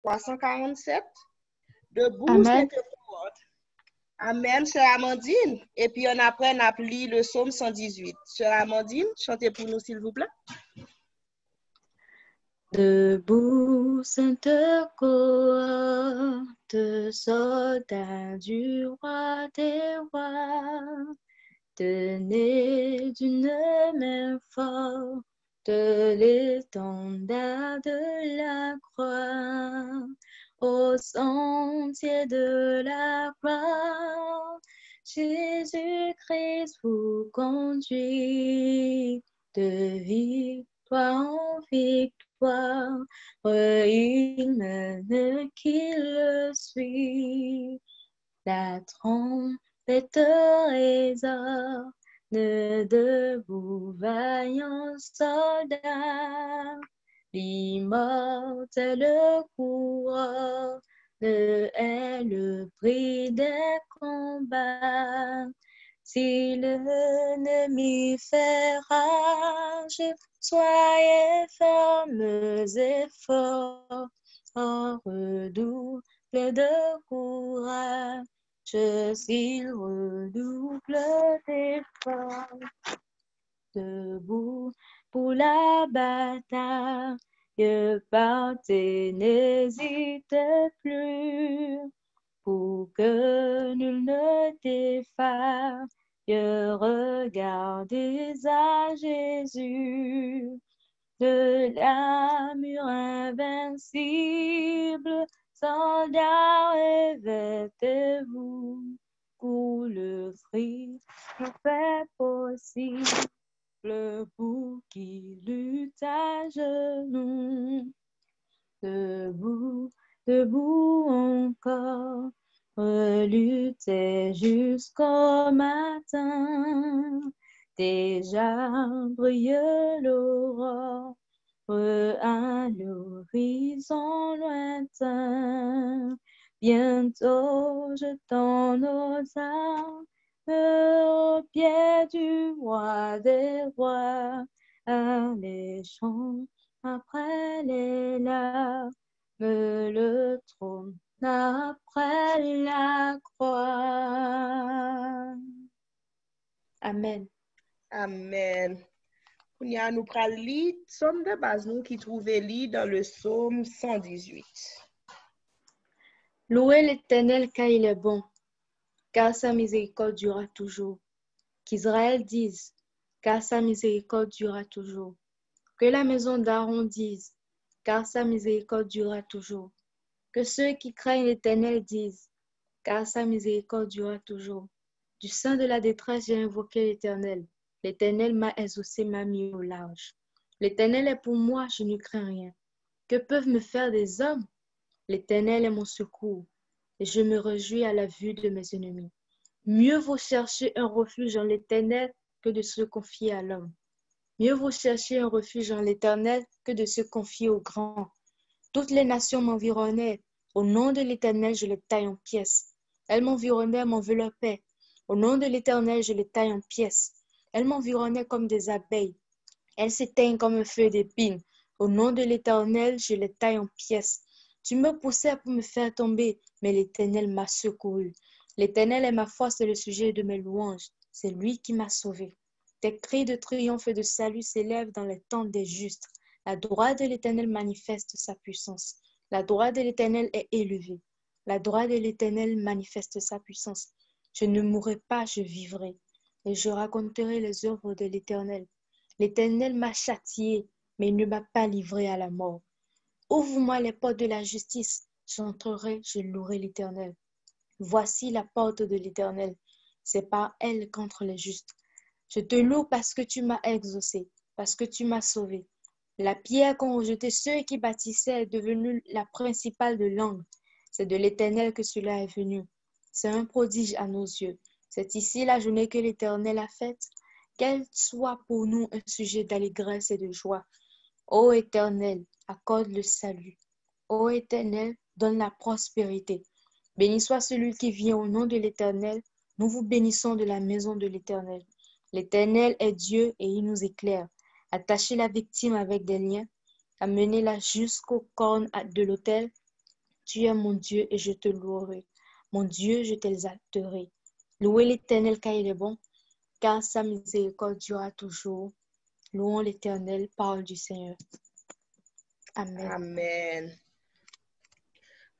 347. Debout, Amen. c'était pour l'ordre. Amen, sœur Amandine. Et puis après, on a lu le psaume 118. Sœur Amandine, chantez pour nous, s'il vous plaît. Debout, sainte cohorte, soldats du roi des rois, tenez d'une main forte l'étendard de la croix, au sentier de la croix, Jésus-Christ vous conduit de victoire en victoire, il mène qui le suit. La trompette résonne debout, vaillants soldats, l'immortel couronne est le prix des combats. Si l'ennemi fait rage, soyez fermes et forts, redouble de courage, s'il redouble d'efforts. Debout pour la bataille, partez, n'hésitez plus, pour que nul ne défaille, regardez à Jésus, de la mur invincible, soldats, revêtez-vous, pour le Christ nous fait possible, pour qui lutte à genoux. Debout, debout encore, lutter jusqu'au matin. Déjà brille l'aurore à l'horizon lointain. Bientôt jetons nos armes au pied du roi des rois. Alléchons après les larmes, le trône après la croix. Amen. Amen. Nous prenons le psaume de base nous qui trouvait dans le psaume 118. Louez l'Éternel car il est bon, car sa miséricorde durera toujours. Qu'Israël dise, car sa miséricorde durera toujours. Que la maison d'Aaron dise, car sa miséricorde durera toujours. Que ceux qui craignent l'Éternel disent, car sa miséricorde durera toujours. Du sein de la détresse, j'ai invoqué l'Éternel. L'Éternel m'a exaucé, m'a mis au large. L'Éternel est pour moi, je ne crains rien. Que peuvent me faire des hommes? L'Éternel est mon secours, et je me réjouis à la vue de mes ennemis. Mieux vaut chercher un refuge en l'Éternel que de se confier à l'homme. Mieux vaut chercher un refuge en l'Éternel que de se confier aux grands. Toutes les nations m'environnaient. Au nom de l'Éternel, je les taille en pièces. Elles m'environnaient, m'enveloppaient. Au nom de l'Éternel, je les taille en pièces. Elles m'environnaient comme des abeilles. Elles s'éteignent comme un feu d'épine. Au nom de l'Éternel, je les taille en pièces. Tu me poussais pour me faire tomber, mais l'Éternel m'a secouru. L'Éternel est ma force et le sujet de mes louanges. C'est lui qui m'a sauvé. Tes cris de triomphe et de salut s'élèvent dans les tentes des justes. La droite de l'Éternel manifeste sa puissance. La droite de l'Éternel est élevée. La droite de l'Éternel manifeste sa puissance. Je ne mourrai pas, je vivrai. Et je raconterai les œuvres de l'Éternel. L'Éternel m'a châtié, mais il ne m'a pas livré à la mort. Ouvre-moi les portes de la justice. J'entrerai, je louerai l'Éternel. Voici la porte de l'Éternel. C'est par elle qu'entrent les justes. Je te loue parce que tu m'as exaucé, parce que tu m'as sauvé. La pierre qu'ont rejetée ceux qui bâtissaient est devenue la principale de l'angle. C'est de l'Éternel que cela est venu. C'est un prodige à nos yeux. C'est ici la journée que l'Éternel a faite. Qu'elle soit pour nous un sujet d'allégresse et de joie. Ô Éternel, accorde le salut. Ô Éternel, donne la prospérité. Béni soit celui qui vient au nom de l'Éternel. Nous vous bénissons de la maison de l'Éternel. L'Éternel est Dieu et il nous éclaire. Attachez la victime avec des liens, amenez-la jusqu'aux cornes de l'autel, Tu es mon Dieu et je te louerai. Mon Dieu, je t'exalterai. Louez l'Éternel car il est bon, car sa miséricorde durera toujours. Louons l'Éternel, parole du Seigneur. Amen. Amen.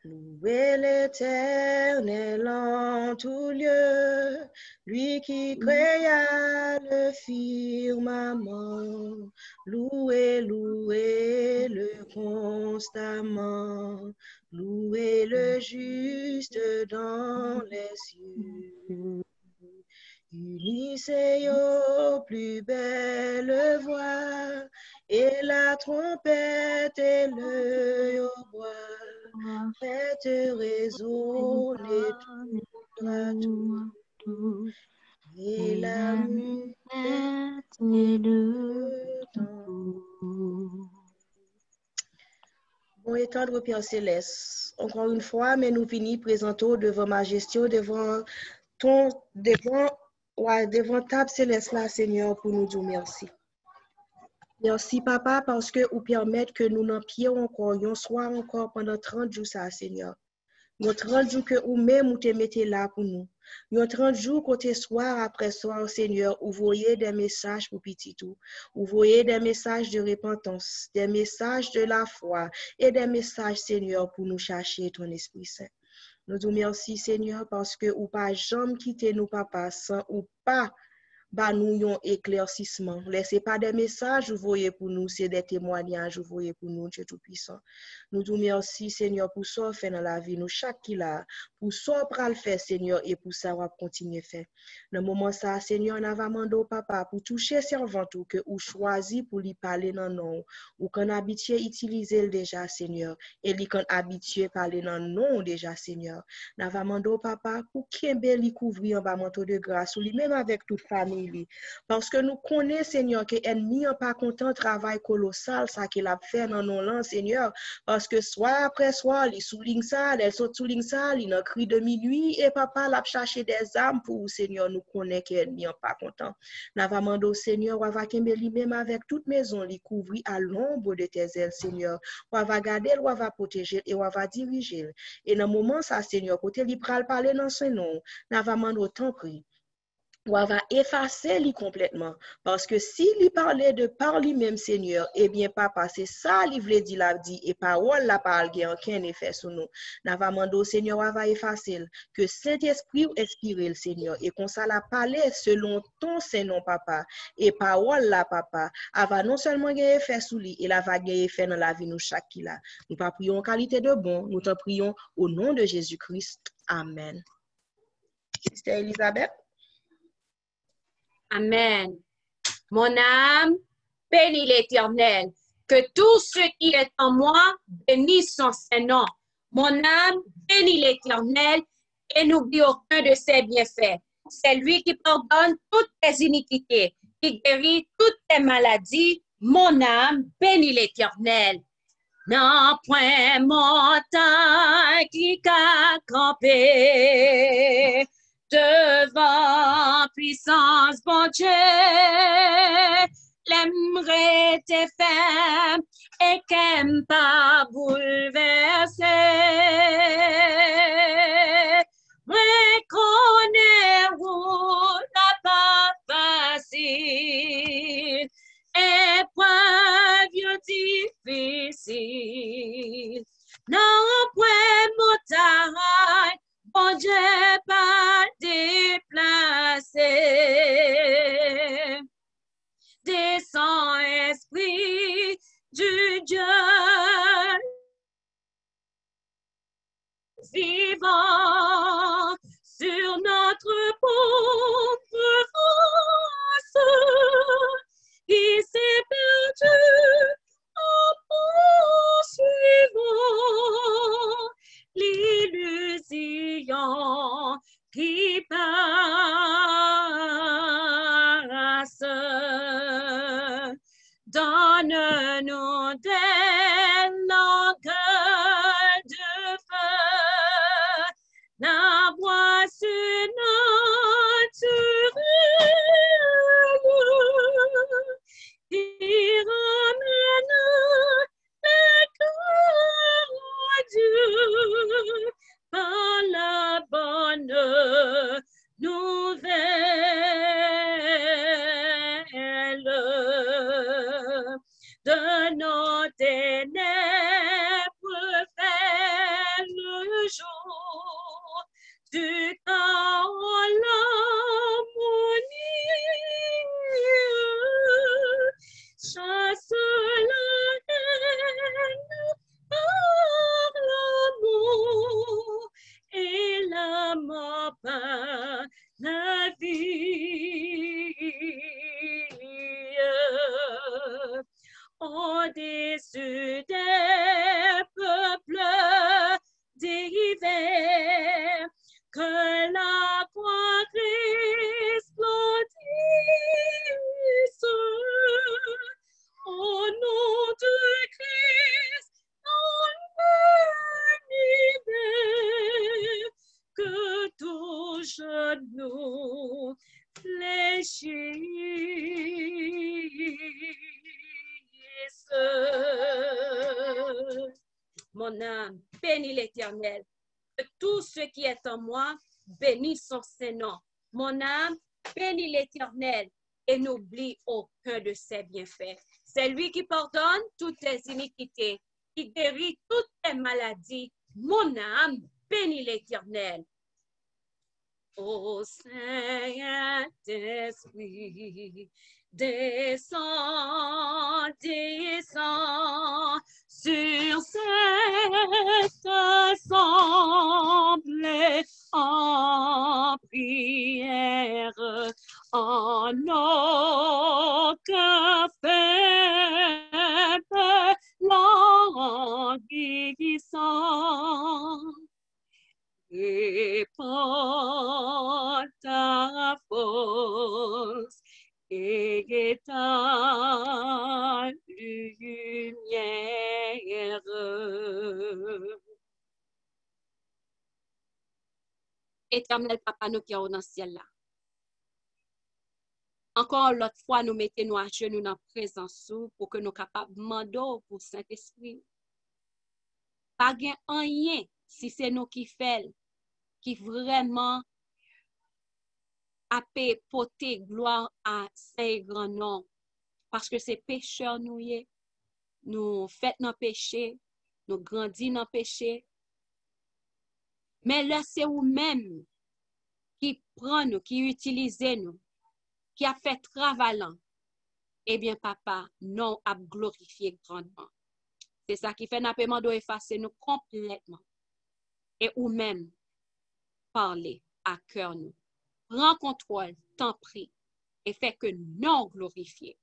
Louez l'Éternel en tout lieu, lui qui créa le firmament. Louez, louez-le constamment. Louez le juste dans les cieux. Unissez aux plus belles voix, et la trompette et le hautbois. Faites résonner tout à tout, et la musette et le temps. Bon et tendre Père Céleste, encore une fois, mais nous venons présenter devant Majesté, devant table céleste là, Seigneur, pour nous dire merci. Merci, Papa, parce que vous permettez que nous n'en pions encore, un soir encore pendant 30 jours, ça, Seigneur. Nous 30 jours que vous-même vous te mettez là pour nous. Nous 30 jours côté soir après soir, Seigneur, vous voyez des messages pour petit tout. Vous voyez des messages de repentance, des messages de la foi et des messages, Seigneur, pour nous chercher ton Esprit Saint. Nous vous remercions, Seigneur, parce que vous pas jamais quitté nous, Papa, sans ou pas bah nous un éclaircissement. Laissez pas des messages, vous voyez pour nous, c'est des témoignages, vous voyez pour nous, Dieu Tout-Puissant. Nous vous remercions, Seigneur, pour ça fait dans la vie, nous, chaque qui l'a, pour ça pral faire, Seigneur, et pour ça, on va continuer faire. Dans le moment ça, Seigneur, on a demandé au Papa pour toucher servant tout que ou choisi pour lui parler dans nom, ou qu'on habitué utiliser déjà, Seigneur, et lui qu'on habitué parler dans nom déjà, Seigneur. On a demandé au Papa pour qu'il lui couvrir en bas manteau de grâce, ou lui-même avec toute famille. Parce que nous connaissons, Seigneur, que l'ennemi n'est pas content travail colossal, ça qu'il a fait dans nos langues, Seigneur. Parce que soir après soir, il souligne ça, il saute souligne ça, il a cri de minuit, et papa l'a cherché des âmes pour vous, Seigneur. Nous connaissons que l'ennemi n'est pas content. Nous avons demandé au Seigneur, on va lui-même avec toute maison, lui couvrir à l'ombre de tes ailes, Seigneur. On va garder, on va protéger et on va diriger. Et dans le moment, ça, Seigneur, côté lui parler dans son nom, nous avons demandé autant prix. Ou va effacer lui complètement. Parce que s'il parlait de par lui-même, Seigneur, eh bien, papa, c'est ça, il voulait dire, l'a dit, et parole, la parole, qui n'a aucun effet sur nous. Nous avons demandé au Seigneur, on va effacer, que Saint-Esprit ou inspire le Seigneur, et qu'on ça la parler selon ton Saint-Nom, papa, et parole, la papa, elle va non seulement gagner effet sur lui, elle va gagner effet dans la vie, nous, chaque qui là. Nous pas prions en qualité de bon, nous te prions au nom de Jésus-Christ. Amen. Sister Elisabeth. Amen. Mon âme bénit l'Éternel. Que tout ce qui est en moi bénisse son Saint-Nom. Mon âme bénit l'Éternel et n'oublie aucun de ses bienfaits. C'est lui qui pardonne toutes tes iniquités, qui guérit toutes tes maladies. Mon âme bénit l'Éternel. Non, point montagne qui a campé devant puissance, bon Dieu, l'aimerait tes femmes et qu'aime pas bouleverser. Reconnais où n'a pas facile, épreuve difficile. Non, point montagne, bon Dieu pas déplacé. Descends, Esprit du Dieu vivant sur notre pauvre France qui s'est perdu en poursuivant l'illusion qui passe. Donne-nous des langues de feu, la voix surnaturelle qui ramène le cœur à Dieu. par la bonne nouvelle de nos ténèbres vers le jour du temps l'harmonie. Chasse la haine par l'amour et la mort par la vie. Au-dessus des peuples divers, que la croix resplendisse. Au nom de Christ, dans l'univers, que tout genou fléchisse. Mon âme, bénis l'Éternel. Que tout ce qui est en moi bénisse son Saint-Nom. Mon âme, bénis l'Éternel et n'oublie aucun de ses bienfaits. C'est lui qui pardonne toutes tes iniquités, qui guérit toutes tes maladies. Mon âme, bénis l'Éternel. Ô Saint-Esprit, descends, descends sur cette assemblée en prière, en aucun faible languissant. Et par ta force et ta lumière. Éternel Papa, nous qui sommes dans le ciel là. Encore l'autre fois, nous mettons à genoux dans la présence pour que nous soyons capables de demander pour Saint-Esprit. Pas rien si c'est nous qui faisons, qui vraiment a porter gloire à Saint grand nom. Parce que c'est pécheurs nous y est. Nous faisons nos péchés, nous grandissons dans le péché. Mais là, c'est vous-même qui prend nous, qui utilise nous, qui a fait travail. Eh bien, papa, nous a glorifié grandement. C'est ça qui fait notre demande d'effacer nous complètement. Et vous-même, parler à cœur nous. Prends contrôle, t'en prie, et fait que nous glorifier.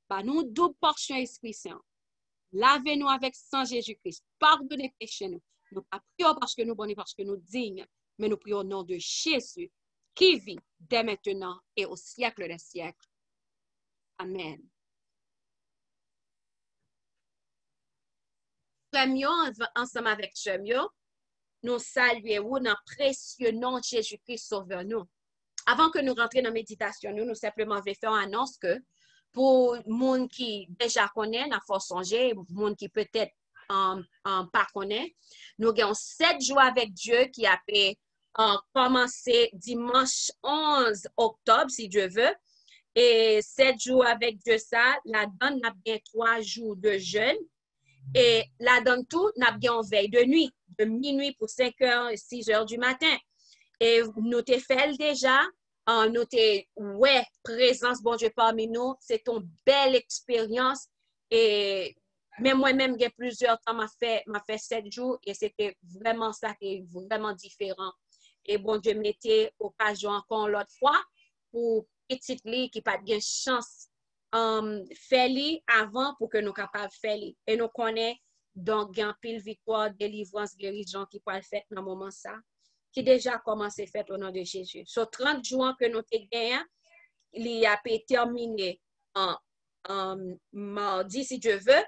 Par nous, double portion Esprit Saint. Lavez-nous avec sang Jésus-Christ. Pardonnez péchés nous. Nous pas prions parce que nous bons, parce que nous dignes, mais nous prions au nom de Jésus, qui vit dès maintenant et au siècle des siècles. Amen. Premièrement, ensemble avec Chemio, nous saluons dans le précieux nom de Jésus-Christ sauveur nous. Avant que nous rentrions dans la méditation, nous simplement vais faire une annonce que pour les gens qui déjà connaissent, la force songer, les gens qui peut-être pas connaissent, nous avons 7 jours avec Dieu qui a commencé dimanche 11 octobre, si Dieu veut. Et 7 jours avec Dieu, ça, la donne a bien 3 jours de jeûne. Et la donne tout, n'a bien veille de nuit, de minuit pour 5h et 6h du matin. Et nous t'ai fait déjà, nous t'ai, ouais, présence, bon Dieu parmi nous, c'est une belle expérience. Et même moi-même, il y a plusieurs temps, m'a fait 7 jours et c'était vraiment ça qui est vraiment différent. Et bon Dieu mettait occasion encore l'autre fois pour petite lit qui pas de chance faire avant pour que nous capables de faire. Et nous connaissons donc un pile victoire, délivrance, guérison qui peut le faire dans le moment ça, qui déjà commencé à faire au nom de Jésus. Sur 30 jours que nous avons gagné, il a été terminé en mardi si Dieu veut,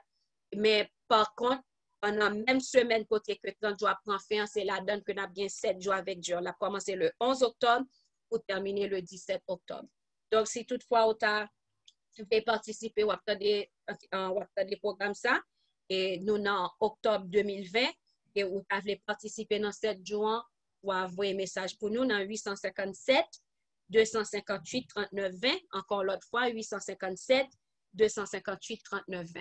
mais par contre, pendant la même semaine côté que 30 jours prend fin, c'est la donne que nous avons bien 7 jours avec Dieu. On a commencé le 11 octobre pour terminer le 17 octobre. Donc, si toutefois, tu peux participer ou attendre des programmes ça, et nous, en octobre 2020, et ou tu voulez participer dans cette journée, ou envoyer un message pour nous dans 857 258 39 20. Encore l'autre fois, 857 258 39 20.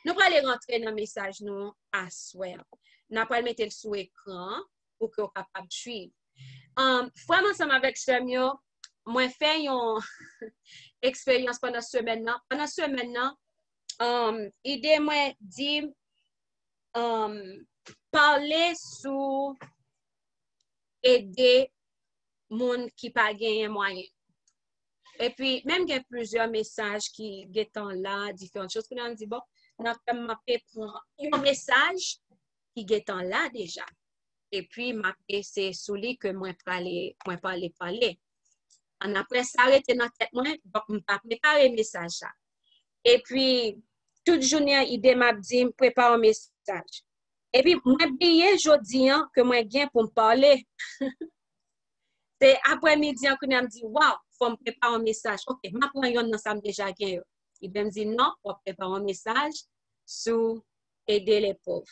Nous allons aller rentrer dans le message nous à soir. Nous allons mettre le sous écran pour que vous soyez capable de suivre. Frère, ensemble avec Samuel, moi fait une expérience pendant ce semaine. Pendant ce semaine, idée moi dit parler sur aider monde qui pas gagné moyen. Et puis même il y a plusieurs messages qui sont là, différentes choses que nous dit bon, on a mappé pour un message qui est là déjà. Et puis mappé c'est sous lui que moi parler. En après s'arrêter dans tête moi, donc on pas préparer message ça. Et puis toute journée idée m'a dit prépare un message. Et puis moi oublié jodi que moi gain pour me parler. C'est après-midi qu'on me dit waouh, faut me préparer un message. OK, m'a prend yon dans ça déjà gain. Il me dit non, faut préparer un message sur aider les pauvres.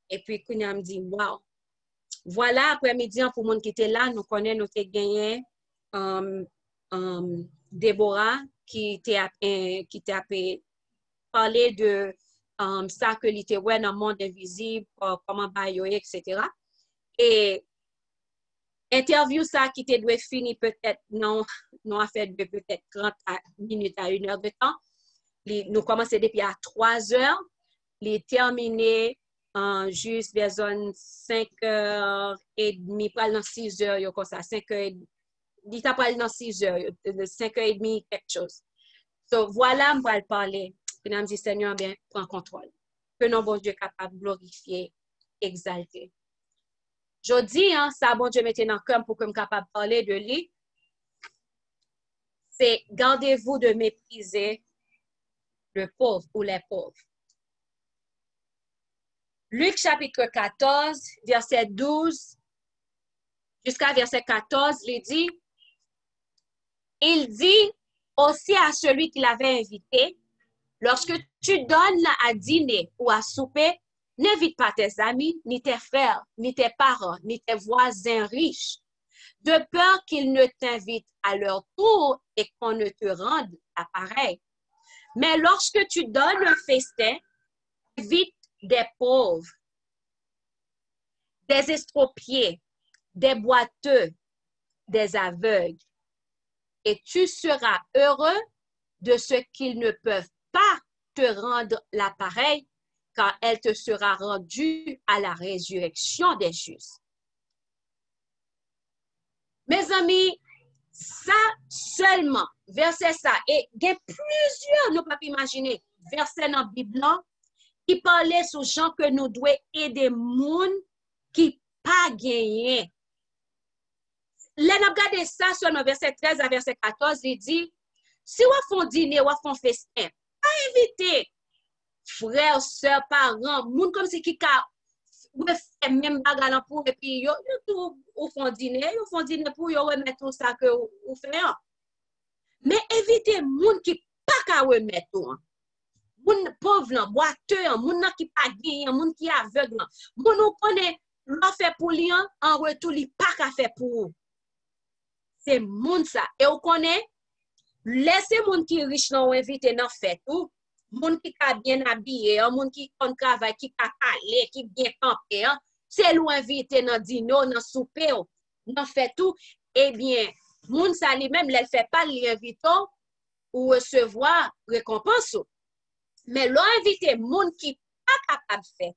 Et puis qu'on me dit waouh. Voilà après-midi pour monde qui était là, nous connaissons nous gagné Déborah qui t'a parlé de ça que l'était ouais dans le monde invisible, comment bailler, etc. Et interview ça qui te doit finir peut-être non a fait de peut-être 30 minutes à 1 heure de temps. Nous commençons depuis à 3 heures, les terminé juste vers 5h30, pas dans 6 heures, comme ça, 5h30. Il t'a parlé dans 6 heures, 5h30, quelque chose. So, voilà, on va parler. Puis, on me dit, Seigneur, bien, prends contrôle. Que nos bon Dieu capable de glorifier, exalter. Je dis, ça, bon Dieu, mettez dans le cœur pour que je sois capable de parler de lui. C'est gardez-vous de mépriser le pauvre ou les pauvres. Luc chapitre 14, verset 12 jusqu'à verset 14, il dit aussi à celui qui l'avait invité, lorsque tu donnes à dîner ou à souper, n'invite pas tes amis, ni tes frères, ni tes parents, ni tes voisins riches, de peur qu'ils ne t'invitent à leur tour et qu'on ne te rende à pareil. Mais lorsque tu donnes un festin, invite des pauvres, des estropiés, des boiteux, des aveugles, et tu seras heureux de ce qu'ils ne peuvent pas te rendre l'appareil, car elle te sera rendue à la résurrection des justes. Mes amis, ça seulement, verset ça, et il y a plusieurs, nous ne pouvons pas imaginer, versets dans la Bible qui parlaient sur gens que nous devons aider les gens qui pas gagné. Là, nous regardons ça sur le verset 13 à verset 14, il dit, si vous faites dîner, vous faites festin, pas inviter frères, soeurs, parents, moun comme si qui fait même bagarre pour et puis yo font dîner pour yo remettre tout ça que vous faites. Mais évitez moun qui pas ka remettre tout. Moun pauvre, boiteux, moun qui pas gagné, moun qui aveugle, moun ou connaît l'on fait pour lui en retour li pas ka fait pour. C'est moun ça et on connaît laissez moun qui riche non inviter dans fait tout. Moun qui est bien habillé, moun qui on travail, qui a allé, qui bien campé, c'est l'ou invité dans dîner, dans souper, dans fait tout. Eh bien, moun ça lui-même, elle fait pas l'inviter ou recevoir récompense. Mais l'on invité moun qui pas capable de faire.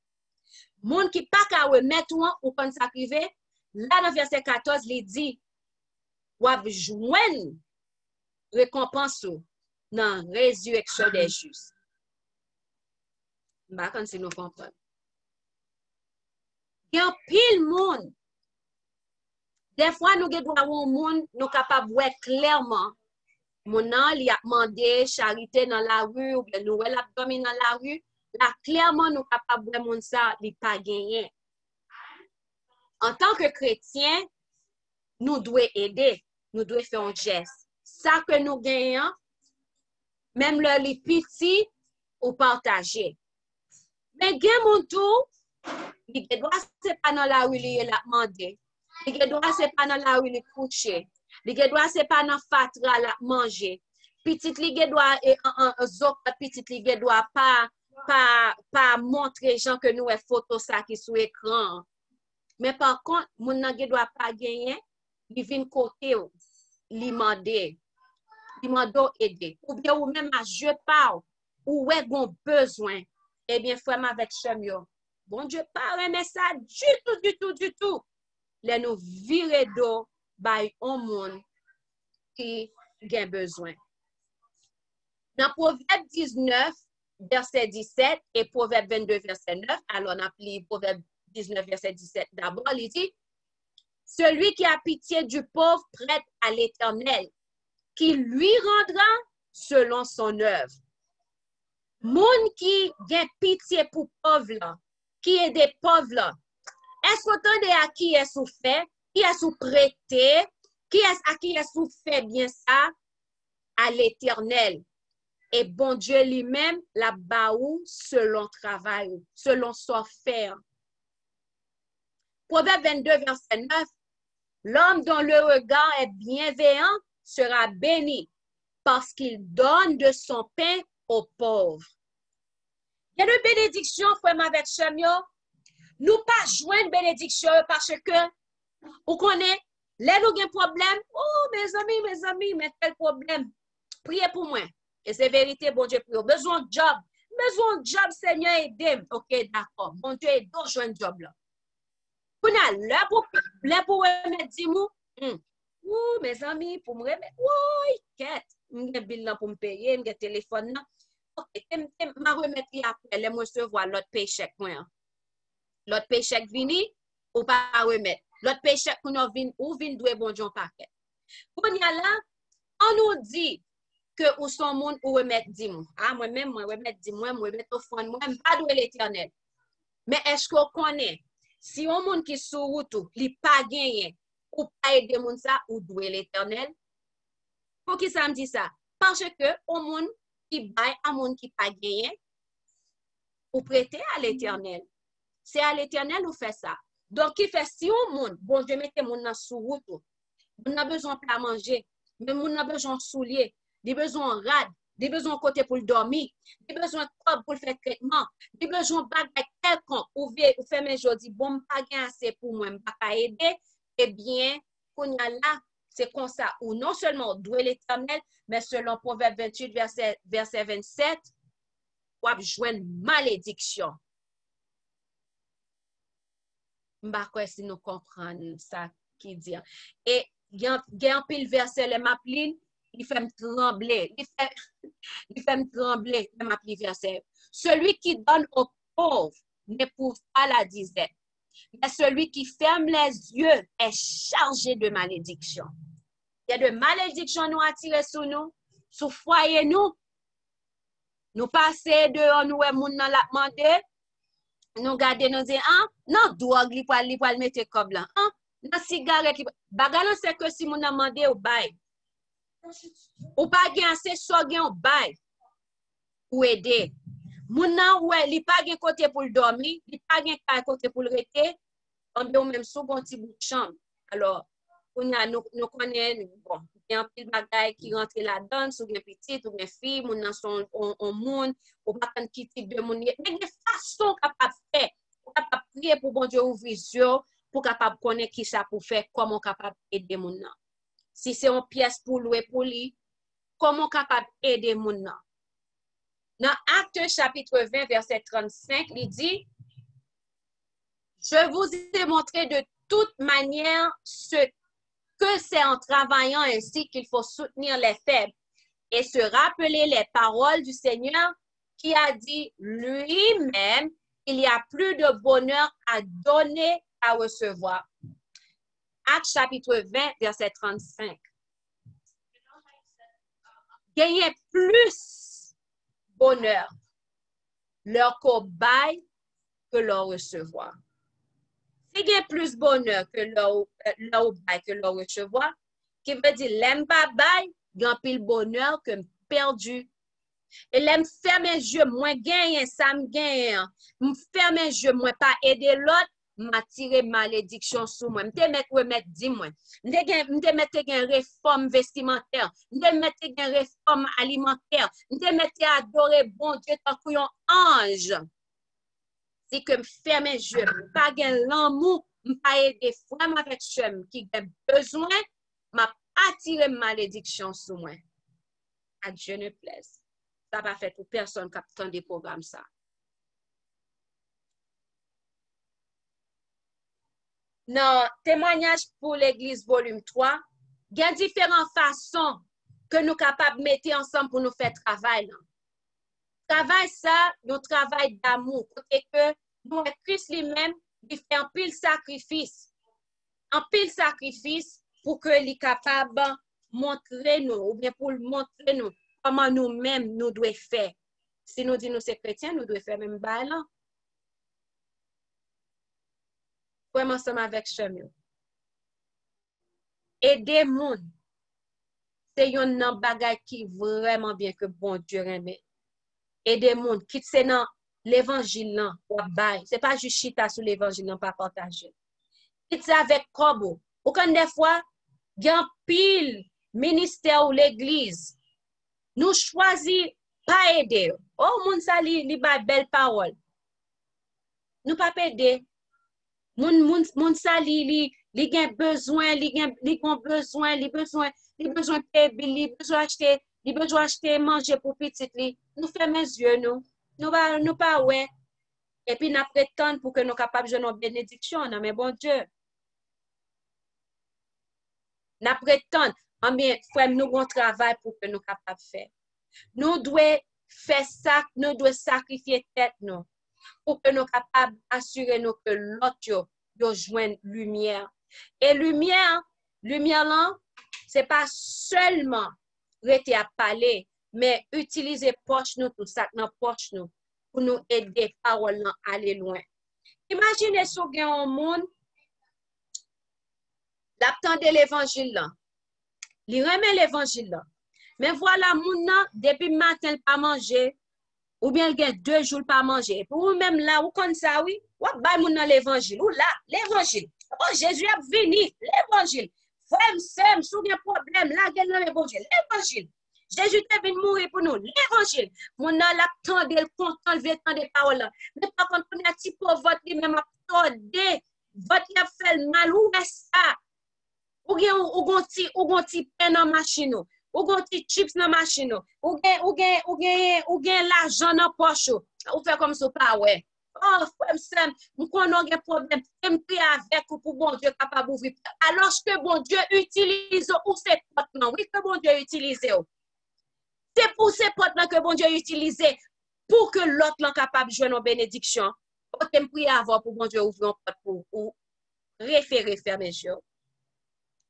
Moun qui pas capable remettre ou quand ça privé, là dans verset 14, il dit ou joindre récompense dans résurrection des justes. Quand si nous comprenons. Il y a pile monde. Des fois, nous avons un monde, nous sommes capables de voir clairement. Mon nom, il a demandé charité dans la rue, ou bien nous avons dormi dans la rue. Là, clairement, nous sommes capables de voir mon ça, il pas gagné. En tant que chrétiens, nous devons aider, nous devons faire un geste. Ça que nous gagnons, même les petits, ou partager. Mais gen mon tout, Li gen droit, c'est pas dans la rue li la mandé. Li gen droit, c'est pas dans la rue li couché. Li gen droit, c'est pas dans fatra la manger. Petit li gen droit et en zok petit li gen droit pas montrer gens que nous est photo ça qui sur écran. Mais par contre, moun nan gen droit pas gagner, li vinn côté ou, li mandé. Li mando aider. Ou bien ou même à je parle ou ouais gon besoin. Eh bien frère avec chamio. Bon Dieu pas remet ça du tout. Les nous virer d'eau by un monde qui a besoin. Dans Proverbe 19, verset 17 et Proverbe 22, verset 9, alors on appelle Proverbe 19, verset 17 d'abord, il dit, celui qui a pitié du pauvre prête à l'Éternel, qui lui rendra selon son œuvre. Moun qui a pitié pour pauvre là, qui est des pauvres là, est-ce qu'autant à qui est souffert, qui est sous prêté, à qui est souffert bien ça, à l'Éternel. Et bon Dieu lui-même la baou selon travail, selon son faire. Proverbe 22, verset 9. L'homme dont le regard est bienveillant sera béni parce qu'il donne de son pain aux pauvres. Il y a une bénédiction, frère avec Chamio. Nous pas joindre bénédiction parce que, vous connaissez, là nous avons un problème. Oh, mes amis, mais quel problème? Priez pour moi. Et c'est vérité, bon Dieu, pour besoin de job, Seigneur, aidez-moi. Ok, d'accord. Bon Dieu, aide-moi, je un job là. Pour là pour remettre 10 mots. Mes amis, pour me remettre, quête. Je bill là pour me payer, je téléphone là. Ok, je remettre après, je recevoir l'autre paycheck. L'autre paycheck vini, ou pas remettre. L'autre paycheck, ou vin doué bon Dieu paquet. Pour là, on nous dit, que ou son monde ou remettre 10 mois. Ah, moi-même, moi remettre 10 mois, moi remettre offrande, moi pas doué l'Éternel. Mais est-ce qu'on connaît, si on monde qui sous route, li pas gagné, ou pas aider moun ça, ou doué l'Éternel? Pour qui ça me dit ça? Parce que on monde qui baille à monde qui pas gagné, ou prêter à l'Éternel. C'est à l'Éternel ou fait ça. Donc, qui fait si on monde, bon Dieu mette moun nan sous route, on a besoin de manger, mais on a besoin de souliers. Des besoins rad, des besoins côté pour le dormir, des besoins pour le faire traitement, des besoins bagay quelconque, ou faire mes jodi, bon, pas gain assez pour moi, pas aider, eh bien, qu'on a là, c'est comme ça, ou non seulement doué l'Éternel, mais selon Proverbe 28, verset 27, ou a joindre malédiction. M'ba quoi si nous comprenons ça qui dit. Et il y a un pile verset les m'appelin, il fait me trembler. Il fait me trembler, il m'appelle verset. Celui qui donne aux pauvres n'éprouve pas la disette. Mais celui qui ferme les yeux est chargé de malédiction. Il y a de malédictions nous attirer sur nous, sur foyer nous. Nous passer dehors, nous et moun nan la demande. Nous garder nous dire non drogue li pour mettre comme là. Non cigarette li. Bagalo c'est que si moun nan demande ou bail. Ou pas gen assez so gen ou bail. Ou aider. Moun nan ouais, li pas gen côté pour le dormir, li pas gen côté pour le rester. On bien même sous bon petit bout de chambre. Alors, on a nous connaît bon, il y a un petit bagage qui rentre là-dedans, sous gen petit ou gen fille, moun nan son on monde, ou pas tant qui type de monde. Mais des façons capable faire, capable prier pour bon Dieu ouvrir yeux pour capable connaître qui ça pour faire, comment capable aider moun nan. Si c'est une pièce pour louer pour lui, comment capable aider moun nan. Dans Actes chapitre 20 verset 35, il dit je vous ai montré de toute manière ce que c'est en travaillant ainsi qu'il faut soutenir les faibles et se rappeler les paroles du Seigneur qui a dit lui-même, il y a plus de bonheur à donner à recevoir. Actes chapitre 20, verset 35. Gagner plus bonheur leur cobaye que leur recevoir. Si il y a plus bonheur que leur bail que leur recevoir, qui veut dire l'aime pas bail, il y a plus bonheur que perdu Et là, me ferme les yeux, moi gagne, ça me gagne. Me ferme les yeux, moi pas aider l'autre, m'attirer malédiction sur moi. Me mettre remettre dis-moi. Me mettre une réforme vestimentaire, me mettre une réforme alimentaire, me mettre adorer bon Dieu tant qu'un ange. C'est que me ferme les yeux, pas gain l'amour, me pas aider frère avec chum qui a besoin, m'a attirer malédiction sur moi. À Dieu ne plaise. Ça va faire pour personne qui a des programmes ça. Dans témoignage pour l'Église volume 3, il y a différentes façons que nous sommes capables de mettre ensemble pour nous faire travail. Travail ça, un travail d'amour. Et que nous, Christ lui-même, il fait un pile sacrifice. Un pile sacrifice pour que les capable de montrer nous, ou bien pour montrer nous comment nous-mêmes nous devons faire. Si nous disons nous sommes chrétiens, nous devons faire même bail. Vraiment ensemble avec chemin. Aider moun, c'est un bagage qui vraiment bien que bon Dieu aime. Aider moun, quitte c'est dans l'évangile là, c'est pas juste chita sur l'évangile là, pas partager. Quitte c'est avec kobo. Aucun des fois, il y a un pile ministère ou l'église. Nous choisissons pas aider. Oh, moun sa li ba belle parole. Nous pas aider. Moun sa li gen besoin, li besoin payer bill, li besoin acheter manger pour petit li. Nous fermons les yeux nous pas ouais. Et puis nous prétendons pour que nous capables de jouer nos bénédictions, mais bon Dieu. Nous prétendons, mais frère nous bon travail pour que nous capables de faire. Nous devons faire ça, nous devons sacrifier tête nous pour que nous capables d'assurer nous que l'autre yo joigne lumière. Et lumière là, c'est pas seulement rester à parler, mais utiliser poche nous tout ça dans poche nous pour nous aider parole à aller loin. Imaginez si vous avez un monde l'attendez l'évangile là. Il remet l'évangile là. Mais voilà moun nan depuis matin pas manger ou bien il y a 2 jours pas manger. Pour même là ou comme ça oui, ou ba moun nan l'évangile ou là l'évangile. Oh Jésus a venu l'évangile. Frère sem sou gen problème là gen nan l'évangile. L'évangile. Jésus est venu mourir pour nous. L'évangile. Moun nan l'attendé le content le temps des paroles. Mais par contre on a petit pauvre votre lui même attendé votre y a fait mal ou ça. Ou gonti pain dans machine ou gonti chips dans machine ou gen l'argent dans poche ou fait comme ça pas ouais oh frère Sam nous connaissons un problème même pri avec pour bon Dieu capable ouvrir alors que bon Dieu utilise ou ces potes là oui que bon Dieu utilise c'est pour ces potes là que bon Dieu utilise pour que l'autre là capable jouer nos bénédictions on t'aime prier avant pour bon Dieu ouvrir un porte pour référer faire mes yeux.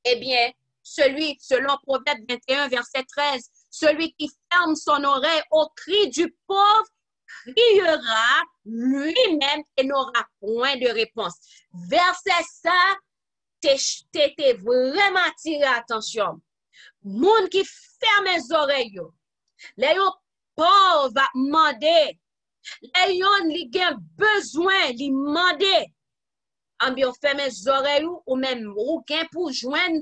Eh bien, selon Proverbe 21, verset 13, celui qui ferme son oreille au cri du pauvre criera lui-même et n'aura point de réponse. Verset ça, t'es vraiment attiré attention. Moun qui ferme les oreilles, les pauvres va demander, les yon li gen besoin, li demander. En bien ferme les oreilles ou même ou gain pour joindre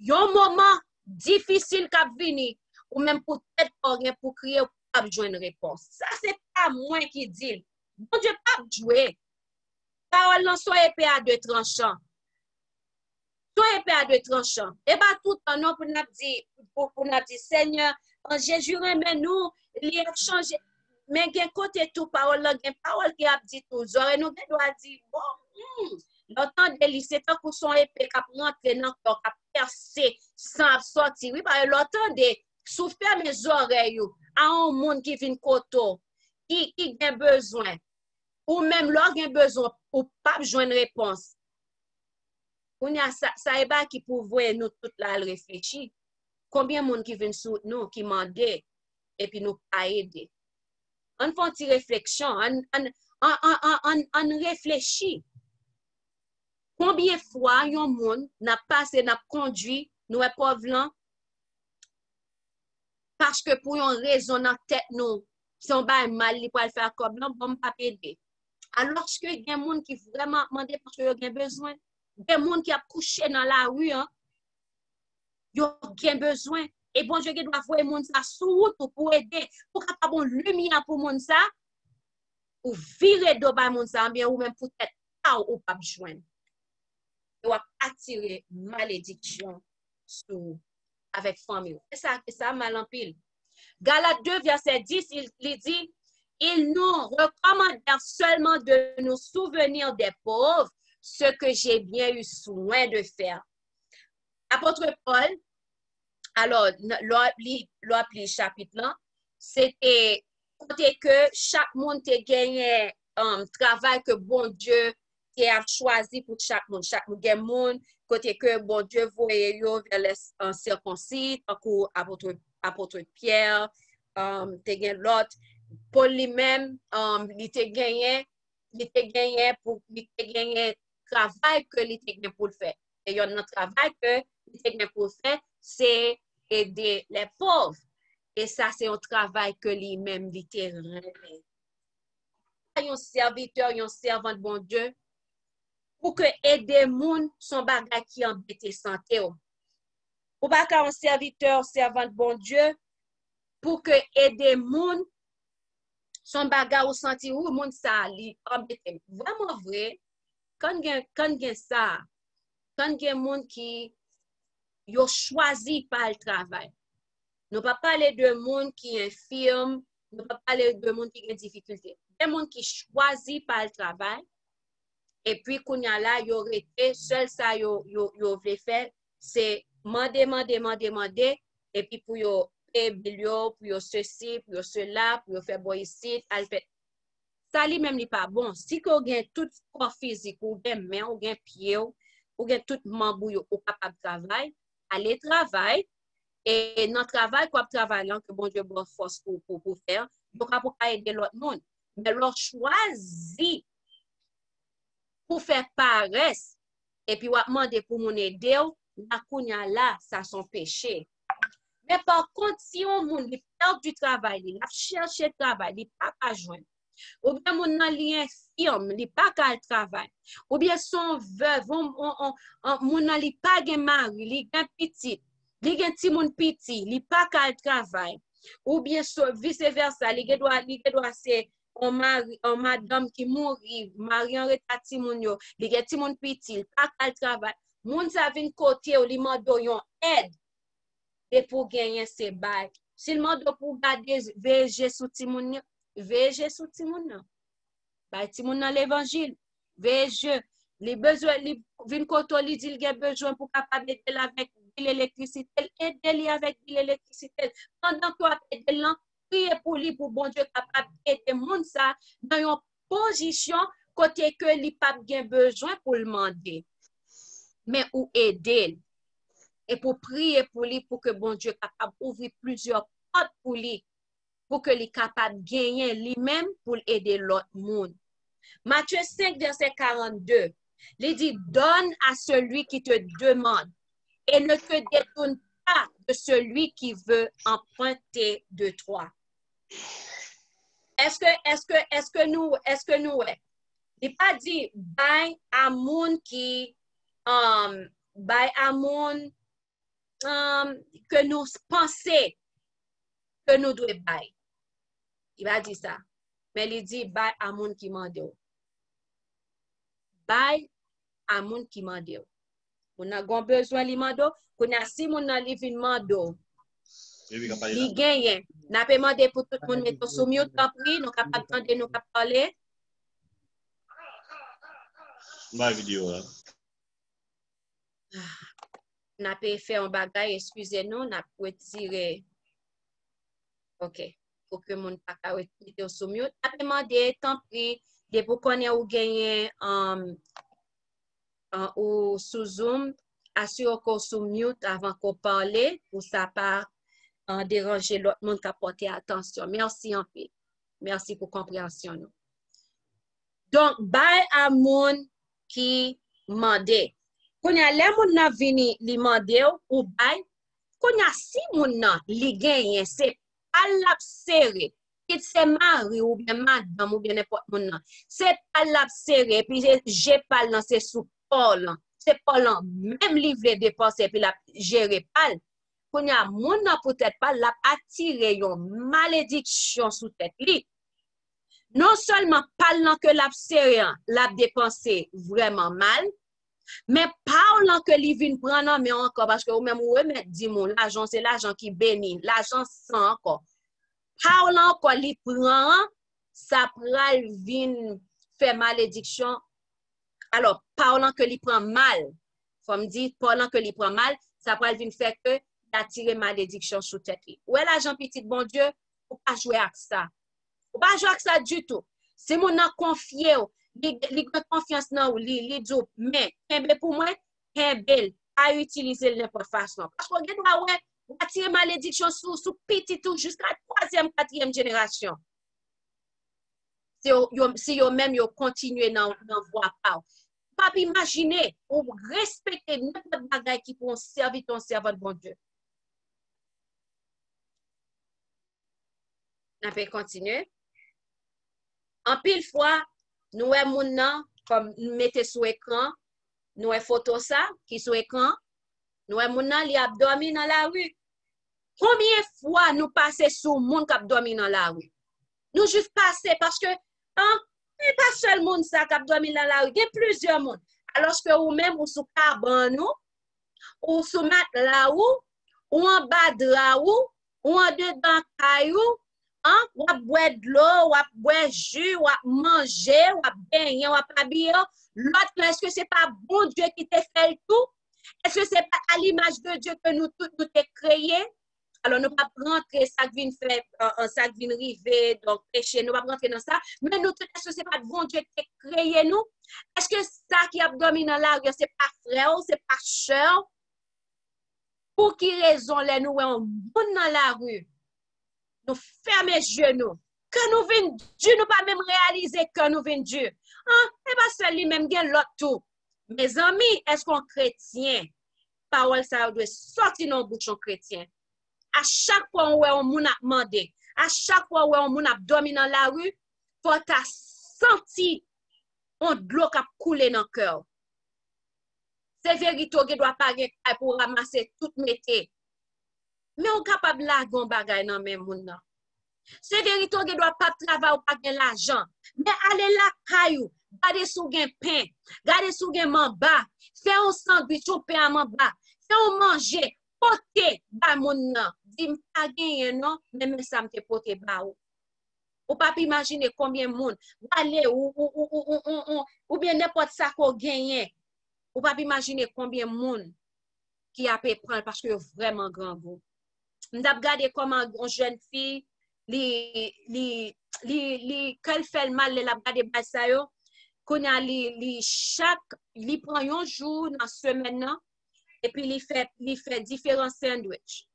un moment difficile qu'a venir ou même pour peut-être rien pour crier pour joindre réponse. Ça c'est pas moi qui dit. Bon Dieu pas jouer. Parole non soit épée à 2 tranchants. Soit épée à 2 tranchants. Et pas tout le temps non pour nous dire Seigneur, Jésus remet nous, il a changé. Mais gen côté tout parole là, gen parole qui a dit tout. J'aurais nous doit dire bon l'autant de lycée tant qu'on son épée cap rentrer dans corps cap percer sans sortir oui parce l'autant de souffrir mes oreilles à un monde qui vient koto qui a besoin ou même l'or a besoin ou pas joindre réponse on a ça est pas qui pour voir nous tout là réfléchir combien monde qui vient sous nous qui mandé et puis nous pas aider on fait une réflexion on réfléchit. Combien de fois un monde n'a passé, n'a conduit, nous pauvres là, parce que pour une raison dans tête nous, si on va mal, il peut le faire comme non, bon, pas aider. Alors que il y a des gens qui vraiment demandent parce qu'ils ont besoin. Des gens qui ont couché dans la rue, hein, ils ont besoin. Et bon Dieu, doit voir les gens sur route pour aider, pour avoir une lumière pour les gens, ou virer de bas les gens, bien, ou même peut-être pas ou pas joindre. Il va attirer malédiction sur avec famille. C'est ça, mal en pile. Galates 2, verset 10, il dit, ils nous recommandèrent seulement de nous souvenir des pauvres, ce que j'ai bien eu soin de faire. Apôtre Paul, alors, l'oppli chapitre là, c'était côté que chaque monde te gagné un travail que bon Dieu a choisi pour chaque monde. Chaque monde, côté que bon Dieu voyait vers les circoncis, comme apôtre Pierre, te gagné l'autre. Paul lui-même, il te gagné travail que il te gagné pour le faire. Et il y a un travail que il te gagné pour le faire, c'est aider les pauvres. Et ça, c'est un travail que lui-même il te rêve. Un serviteur, un servant de bon Dieu, pour que aider les gens son bagage qui embête santé. Ou pas un serviteur, servant de bon Dieu, pour que aider les gens son bagage au senti où monde ça li embête. Vraiment vrai, quand gen ça, quand gen monde qui yo choisi par le travail. Nous pas parler de monde qui est infirme, nous pas parler de monde qui a des difficultés. Des monde qui choisi par le travail et puis qu'on y a là yo été seul ça yo veut faire c'est demander et puis pour yo pour yo ceci, pour yo cela, pour yo faire boy ici, ça lui même n'est pas bon. Si qu'on gagne tout corps physique ou gagne main ou gagne pied ou gagne tout membre ou capable de travail, aller travail et dans travail quoi travaillant que bon Dieu bonne force pour faire, donc pour aider l'autre monde. Mais l'autre choisi pour faire paresse et puis ou demander pour mon aider, la kounya là, ça son péché. Mais par contre, si on monde perd du travail, il a cherché travail, il pas à joindre. Ou bien mon li infirme, il pas qu'à travail. Ou bien son veuve, mon li pas gen mari, li gen petit, li gen ti moun petit, li pas qu'à travail. Ou bien vice versa, li doit c'est un madame qui mourit, mari en retard ti moun yo, li gen ti moun petit, pas qu'à travail. Moun sa vin côté ou li mando yon aide. Et pour gagner ces bails. Si le monde pour garder VG sous Timoun, VG sous Timoun, bah Timoun dans l'évangile, VG, les besoins, les vin koto li dit il a besoin pour capable aider avec l'électricité, aider avec l'électricité. Pendant que aider là, prier pour lui pour bon Dieu capable aider monde ça dans une position côté que li pas gain besoin pour le demander. Mais ou aider. Et pour prier pour lui, pour que bon Dieu capable d'ouvrir plusieurs portes pour lui, pour que lui capable de gagner lui-même pour aider l'autre monde. Matthieu 5, verset 42, il dit, donne à celui qui te demande et ne te détourne pas de celui qui veut emprunter de toi. Est-ce que nous, il n'a pas dit, bail à monde qui, bail à monde, que nous pensons que nous devons bailler. Il va dire ça. Mais il dit bail à moun qui mande. Bail à moun qui mande. On a besoin de mando, qu'on a si moun nan li vin mando. Li gagne. N'a pas demandé pour tout le monde mettre sur mute compris, nous capable attendre nous capable parler. Ma vidéo là. N'a pas fait un bagage, excusez-nous, n'a pas retiré. OK. Pour que mon pas retirer sur mute. N'a pas demandé, tant pis, de pour qu'on ait ou gagner ou sous Zoom, assure qu'on sous mute avant qu'on parle, pour ça pas déranger l'autre monde qui a porté attention. Merci en fait. Merci pour compréhension. Donc, bail à monde qui mande. Quand y a les moun na vini li mande ou bail, Qu'on y a si moun nan li genyen, c'est pas la serré. C'est mari ou bien madame ou bien n'importe moun nan. C'est pas la serré, puis j'ai pas lancé sous Paul. C'est Paul même livre dépenser puis la gérer pas. Qu'on y a moun nan peut-être pas la attirer yon malédiction sous tête li. Non seulement parlant que la serré, la dépenser vraiment mal, mais parlant que li vin prendre mais encore parce que ou même ou remet dit mon l'argent c'est l'argent qui bénit, l'argent sans encore. Parlant qu'on li prend, ça pral vin faire malédiction. Alors, parlant que li prend mal, faut me dire, parlant que li prend mal, ça pral vin faire que d'attirer malédiction sous tête. Ouais, l'argent petit, bon Dieu, faut pas jouer avec ça. Faut pas jouer avec ça du tout. C'est mon nan confié, li confiance nan ou li dit, mais, pour moi, bel, à utiliser n'importe façon. Parce qu'on doit, ouais, attirer malédiction sous petit tout jusqu'à 3e, 4e génération. Si yo même yo continuer dans voie pas. Pas imaginer ou respecter n'importe bagay qui pour servir ton servant bon Dieu. On peut continuer. En pile fois, nous moun nan comme mettez sous écran, nous photo ça qui sous écran, nous moun nan li ap dormi dans la rue. Combien de fois nous passons sur le monde qui a dormi dans la rue? Nous juste passer parce que, n'est pas seul monde ça qui a dormi dans la rue, il y a plusieurs monde. Alors que ou même ou sous cabane ou sous matelas ou en bas de la ou en dedans caillou, ou à boire de l'eau, ou à boire jus, ou à manger, ou à baigner, ou à habiller. L'autre, est-ce que c'est pas bon Dieu qui t'a fait le tout? Est-ce que c'est pas à l'image de Dieu que nous tous t'es créé? Alors, nous ne pouvons pas rentrer, ça vient faire, ça vient river, donc péché, nous ne pouvons pas rentrer dans ça. Mais nous, est-ce que ce n'est pas bon Dieu qui a créé nous? Est-ce que ça qui a dormi dans la rue, ce n'est pas frère, ce n'est pas soeur? Pour qui raison, les nous, on bon dans la rue? Nous fermons les genoux. Que nous venons Dieu, nous pas même réaliser que nous venons Dieu. Et pas seul lui-même, il y a l'autre tout. Mes amis, est-ce qu'on chrétien? Parole, ça doit sortir dans le bouchon chrétien. À chaque fois où on a demandé, à chaque fois où on a dormi dans la rue, faut ta senti on de l'eau qui a coulé dans le cœur. C'est vérité qui doit pas pour ramasser tout métier. Mais on est capable de la gon bagay dans même monde. C'est vérité qui doit pas travailler ou pas gagner l'argent. Mais allez la caillou, gardez sous gain pain, gardez sous gain mamba, fais un sandwich ou pain à mamba, fais un manger, porter ba moun nan. Dis pas gagner non, mais ça me te porter ba ou. Ou pas imaginer combien de monde aller ou bien n'importe ça qu'on gagne. Ou pas imaginer combien de monde qui a pu prendre parce que vraiment grand goût. M'd'a regarder comment une jeune fille qu'elle fait le mal la regarder ba ça yo qu'on a chaque prend un jour dans semaine et puis il fait différents sandwichs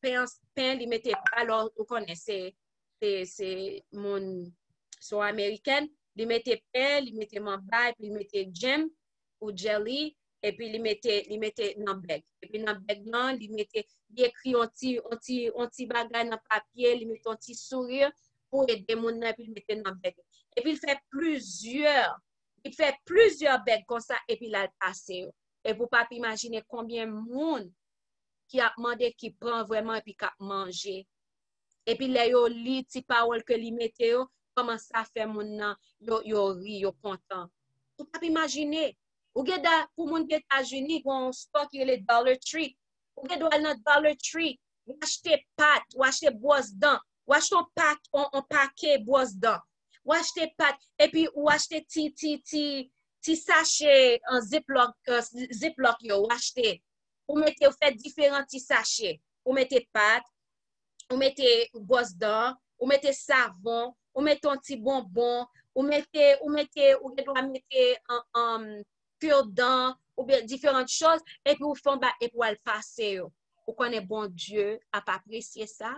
pain il mettait alors vous connaissez c'est mon so américaine il mettait pain il mettait mamba puis il mettait jam ou jelly et puis il mettait dans bag et puis dans bag là il mettait il écrit un petit bagage dans papier il mettait un petit sourire pour aider mon et puis il mettait dans bag et puis il fait plusieurs bags comme ça et puis il a passé et pour pas imaginer combien de monde qui a demandé qui prend vraiment et puis qui a mangé et puis là yo li ti parole que li mettait comment ça fait mon nan yo ri yo content pour pas imaginer ou geda pour mon États-Unis on stock le Dollar Tree ou geda dans Dollar Tree ou acheter pâte ou acheter brosse dents ou acheter un paquet brosse dents ou acheter pâte et puis ou acheter ti sachet en ziploc yo ou acheter ou mettez ou fait différents petits sachets ou mettez pâte ou mettez brosse dents ou mettez savon ou mettez un petit bonbon ou doit mettre cure-dents ou bien différentes choses et puis vous font et pour le passer ou connaît bon Dieu a pas apprécié ça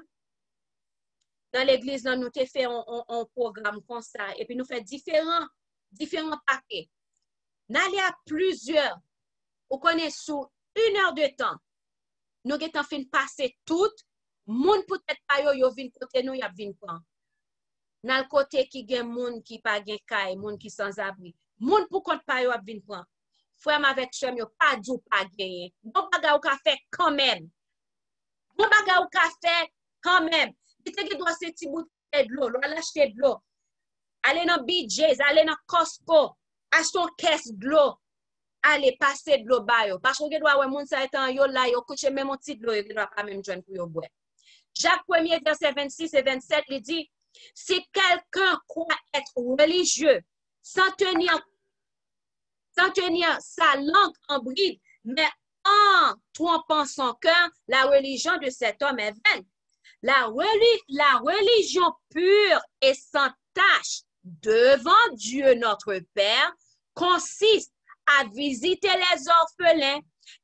dans l'église nous te fait un programme comme ça et puis nous fait différents paquets n'allez à plusieurs vous connaissez sous 1 heure de temps nous avons fin passer tout, moun peut-être pas yo vin côté nous, y a vin prend. Dans le côté qui gen moun qui pas gen kay, moun qui sans abri. Moun pour compte pas yo a vin prend. Frère avec chum yo pas dou pas gagner. Bon bagay ou ka fait quand même. Bon bagay ou ka fait quand même. Il te doit ce petit bouteille de l'eau, aller acheter de l'eau. Aller dans BJ's, aller dans Costco, acheter une caisse de l'eau. Allez passer de l'eau ba yo parce que doit ouais moun sa etan yo là yo couche même un petit de l'eau yo doit pas même joindre pour yo boire. Jacques 1er verset 26 et 27 il dit si quelqu'un croit être religieux sans tenir sa langue en bride mais en trompant son cœur, la religion de cet homme est vaine. La religion pure et sans tache devant Dieu notre Père consiste à visiter les orphelins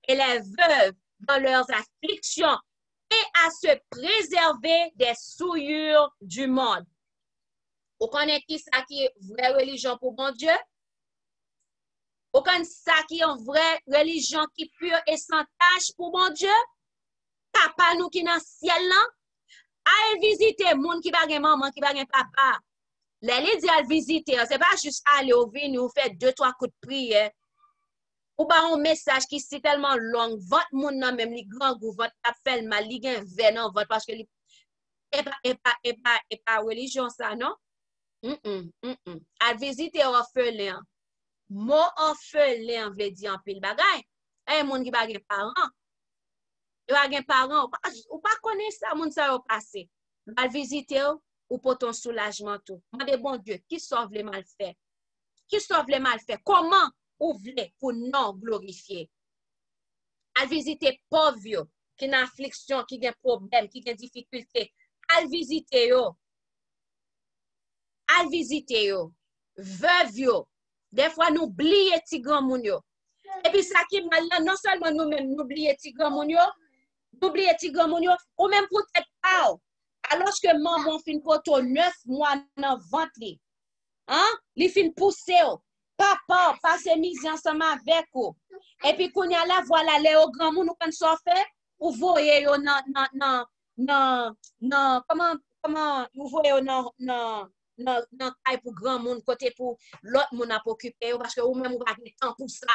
et les veuves dans leurs afflictions et à se préserver des souillures du monde. Vous connaissez qui ça qui est vraie religion pour bon Dieu? Vous connaissez ça qui est une vraie religion qui est pure et sans tache pour bon Dieu? Papa nous qui dans le ciel là, allez visiter monde qui pas maman, qui pas papa. Les dit à visiter, c'est pas juste aller au vin ou faire 2-3 coups de prière. Ou pas un message qui c'est tellement long, votre monde nan même les grands goût, votre appel mal, li gen venan votre parce que et pas religion ça non? À visiter orphelin. Mot orphelin veut dire en pile bagay. Un monde qui pas gen parents. Yo a gen parents ou pas connaît ça monde ça yo passé. Al visiter ou pour ton soulagement tout. Mande bon Dieu qui sauve les malfaits. Qui sauve les malfaits? Comment ou vle pour non glorifier. Al visiter pauvre qui n'a affliction, qui a problème, qui a difficulté. Al visiter yo. Al visiter yo. Veuve yo. Des fois nous oublier ti grand moun yo. Et puis ça qui mal non seulement nous même nous oublier ti grand moun yo, oublier ti grand moun yo ou même peut-être pas. Alors que maman fin poto 9 mois dans ventre li. Hein? Li fin pousser. Papa, passe mise ensemble avec vous. Et puis, quand y a la voilà, les grands moun, nous pensons faire, ou voyez yo comment, vous voyez non, pour grand moun, côté pour l'autre moun a occupé, parce que vous même vous avez temps pour ça.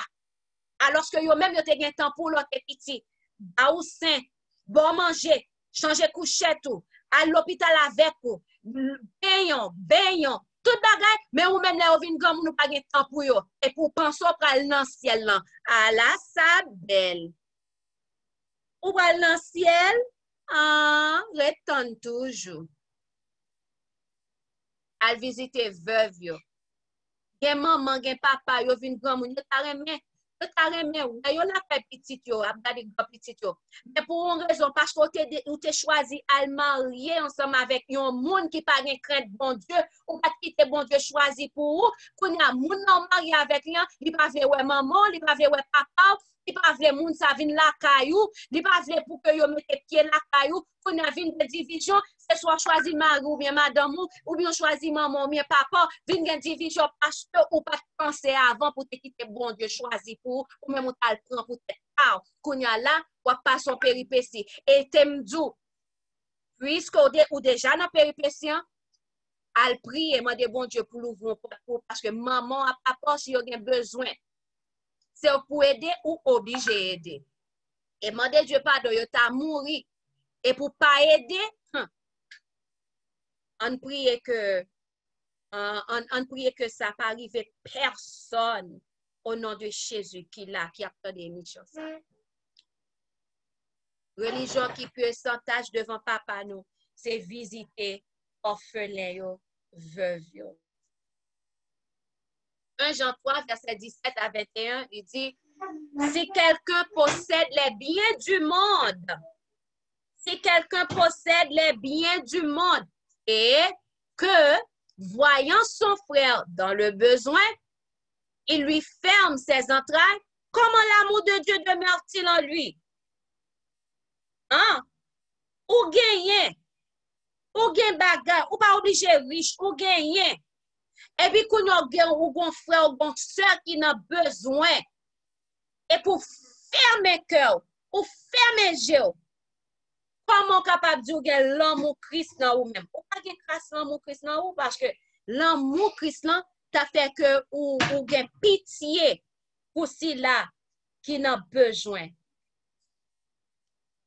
Alors que yo même, vous avez temps pour l'autre petit. Ba ou sain, bon manger, changer couchette tout, à l'hôpital avec vous, baignon, tout bagay, mais ou même là, ou vin grand, nous pas de temps pour yo. Et pour penser pral dans ciel là. À la sa belle. Ou pral dans ciel, retourne toujours. Al visiter veuve yo. Gen maman, gen papa, yo vin grand moun, yo ta remen, yo la fait petit yo, abdadi grand petit yo. Mais pour une raison, parce que ou te choisi à marier ensemble avec yon moun qui pas gen crainte bon Dieu, ou pas quitter bon Dieu choisi pour ou, qu'on y a moun nan marié avec lui, il pas vle ouais maman, il pas vle ouais papa, il pas vle moun sa vin la kayou, il pas vle pour que yo mette pied la kayou, qu'on y a vin de division, c'est soit choisi mari ou bien madame ou bien choisi maman ou bien papa, vin gen division parce que ou pas penser avant pour te quitter bon Dieu choisi pour ou même ou t'al prend pour te qu'on y a là ou pas son péripétie et t'emdou puisque ou déjà dans péripétie al prier demander bon Dieu pour l'ouvrir parce que maman a papa si yo gen besoin c'est pour aider ou obligé aider et demander Dieu pardon yo t'a mouri et pour pas aider on prie que ça pas arriver personne au nom de Jésus qui a fait des choses. Religion qui peut sans tâche devant papa nous, c'est visiter orphelins, veuves. 1 Jean 3, verset 17 à 21, il dit, si quelqu'un possède les biens du monde, et que, voyant son frère dans le besoin, il lui ferme ses entrailles, comment l'amour de Dieu demeure-t-il en lui? Hein? Ou gagne bagarre, ou pas obligé riche, ou gagne. Et puis, quand on a un frère ou une soeur qui a besoin, et pour fermer cœur, ou ferme yeux. Comment capable de dire l'amour Christ dans ou même? Ou pas de grâce l'amour Christ dans ou parce que l'amour Christ là t'a fait que ou gen pitié pour ceux là qui n'ont besoin.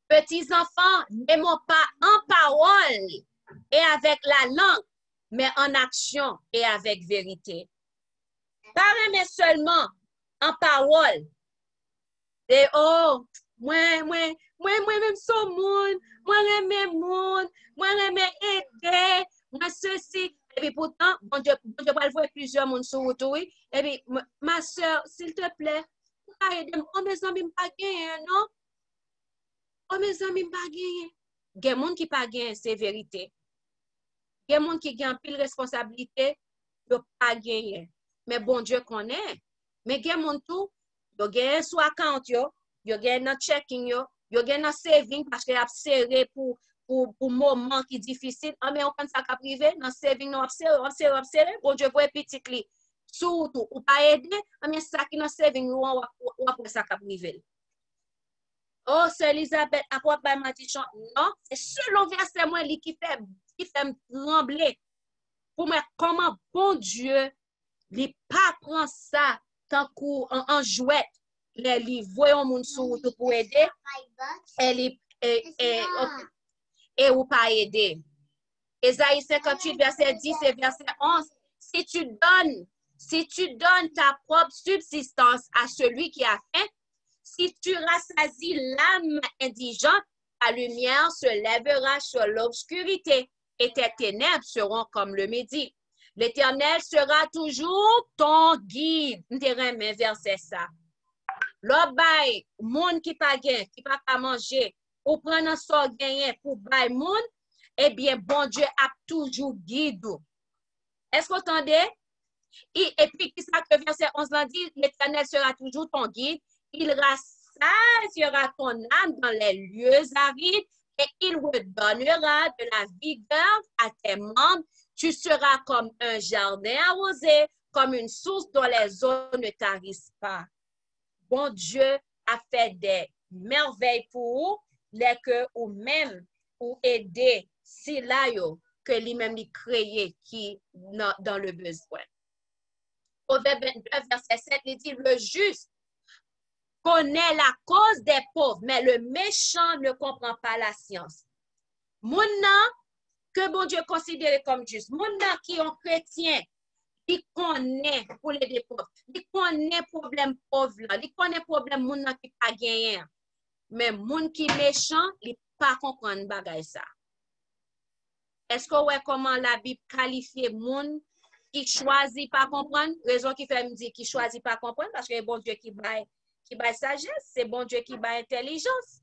Petits enfants, n'aimons pas en parole et avec la langue, mais en action et avec vérité. Pas aimer seulement en parole. Et oh, moi même son monde, moi aimer aider, moi ceci. Et puis pourtant, bon Dieu va le voir plusieurs monde sur autour. Et puis, ma soeur, s'il te plaît, oh mes amis, pas gagner, non? Oh mes amis, pas gagner. Il y a des gens qui pas gagner, c'est vérité. Il y a des gens qui ont pile responsabilité, ils pas gagner. Mais bon Dieu connaît. Mais il y a des gens tout, ils gagnent sur account, ils gagnent dans checking, ils gagnent dans saving parce qu'ils ont serré pour moment qui difficile. Mais on pense à privé, dans saving, on observe, bon Dieu voit petit li. Surtout, ou pas aider, mais ça qui dans saving, on va ça privé. Oh, c'est Elisabeth, à quoi pas Matichon? Non, c'est selon verset moi qui fait me trembler. Pour moi, comment bon Dieu, il pas prend ça tant qu'en jouet, les livres, voyons mon sous pour aider, et ou pas aider. Ésaïe 58, verset 10 et verset 11, si tu donnes ta propre subsistance à celui qui a faim, si tu rassasies l'âme indigente, la lumière se lèvera sur l'obscurité et tes ténèbres seront comme le midi. L'Éternel sera toujours ton guide. Mais verset ça. L'obay, monde qui pas gain, qui pas manger, ou prendre un sort gagné pour bay monde, eh bien, bon Dieu a toujours guide. Est-ce que vous entendez? Et puis, qui ça que verset 11 dit, l'Éternel sera toujours ton guide. Il rassasiera ton âme dans les lieux arides et il redonnera de la vigueur à tes membres. Tu seras comme un jardin arrosé, comme une source dont les eaux ne tarissent pas. Bon Dieu a fait des merveilles pour les que ou même pour aider si là que lui-même il créé qui dans le besoin. Proverbe 29, verset 7, il dit le juste connaît la cause des pauvres, mais le méchant ne comprend pas la science. Mon nom que bon Dieu considère comme juste, mon nom qui est chrétien, il connaît pour les pauvres, il connaît problème pauvre, il connaît problème mon nom qui pas gagné. Mais mon qui méchant, il pas comprendre bagay ça. Est-ce que ouais comment la Bible qualifie mon qui choisit pas comprendre? Raison qui fait me dire qui choisit pas comprendre parce que bon Dieu qui baille sagesse, c'est bon Dieu qui baille intelligence.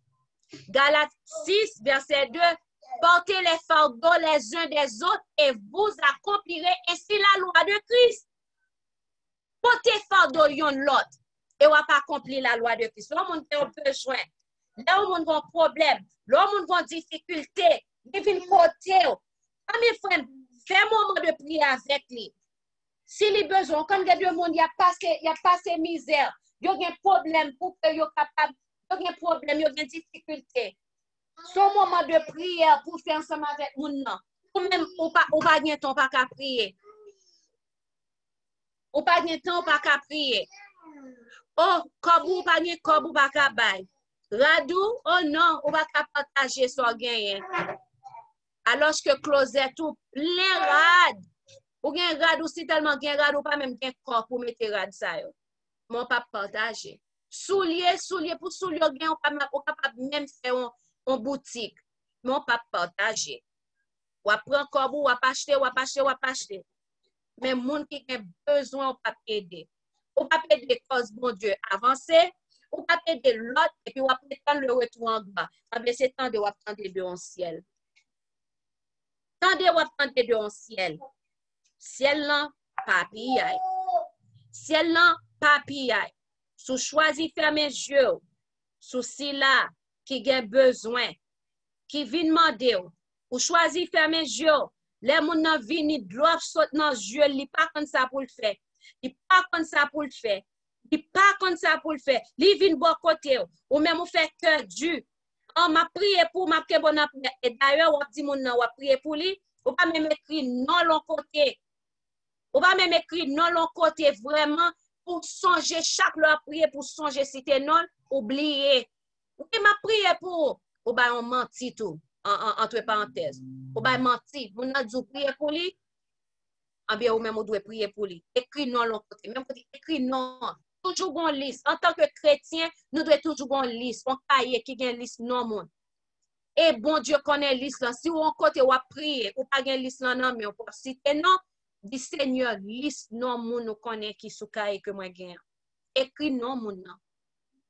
Galates 6, verset 2, portez les fardeaux les uns des autres et vous accomplirez ainsi la loi de Christ. Portez fardeau yon l'autre et on va pas accomplir la loi de Christ. Là, on a besoin. Là, on a un problème. Là, on a une difficulté. Il vient côté. Mes frères, fais un moment de prière avec lui. S'il a besoin, comme il y a deux mondes, il y a passé misère. Il y a un problème pour que vous capable, il y a un problème, il y a une difficulté. Son moment de prière pour faire ensemble avec mon nom. Ou même, ou pas de temps, pas qu'à prier. Ou pas de temps, pas qu'à prier. Oh, kobou, pas de kobou, pas qu'à bail. Radou, oh non, ou pas qu'à partager son gain. Alors que closet tout plein rad. Ou gen rad ou si tellement gen rad ou pas même gen corps pour mettre rad ça yo. Mon pas partager. Soulier pour soulier gen ou capable même faire en boutique. Mon pas partager. Ou prend corps ou acheter. Mais moun qui a besoin ou pas aider. Ou pas aider cause bon Dieu avancer, ou pas aider l'autre et puis ou prendre le retour en bas. Mais c'est temps de ou prendre de en ciel. Tendez ou prendre de en ciel. Ciel là, papillay. Ciel là, papillay. Sous choisi fermer yeux. Sous si là, qui a besoin, qui vient demander, ou choisi fermer yeux. Les gens nan vini, doivent sauter dans yeux, li pas comme ça pour le faire. Il pas comme ça pour le faire. Il pas comme ça pour le faire. Il vient bon côté ou même ou fait cœur dur. On m'a prié pour m'a que bon et d'ailleurs on dit mon nan ou prier pour lui, ou pas même écrit non long côté. Ou pas même écrit non long côté vraiment pour songer chaque leur prier pour songer si t'es non oublier. Ou m'a prié pour ou ba on menti tout entre parenthèses. Ou ba menti, mon nan dit prier pour lui. En bien ou même on doit prier pour lui. Écrit non long côté, même côté écrit non. Toujours une liste. En tant que chrétien, nous devons toujours une liste. On cahier qui a une liste non monde. Et bon Dieu connaît liste là. Si on côté ou prier, ou pas une liste là non mais on peut citer non, dit Seigneur, liste non monde nous connaît qui sous cahier que moi gagne. Écrit non monde non.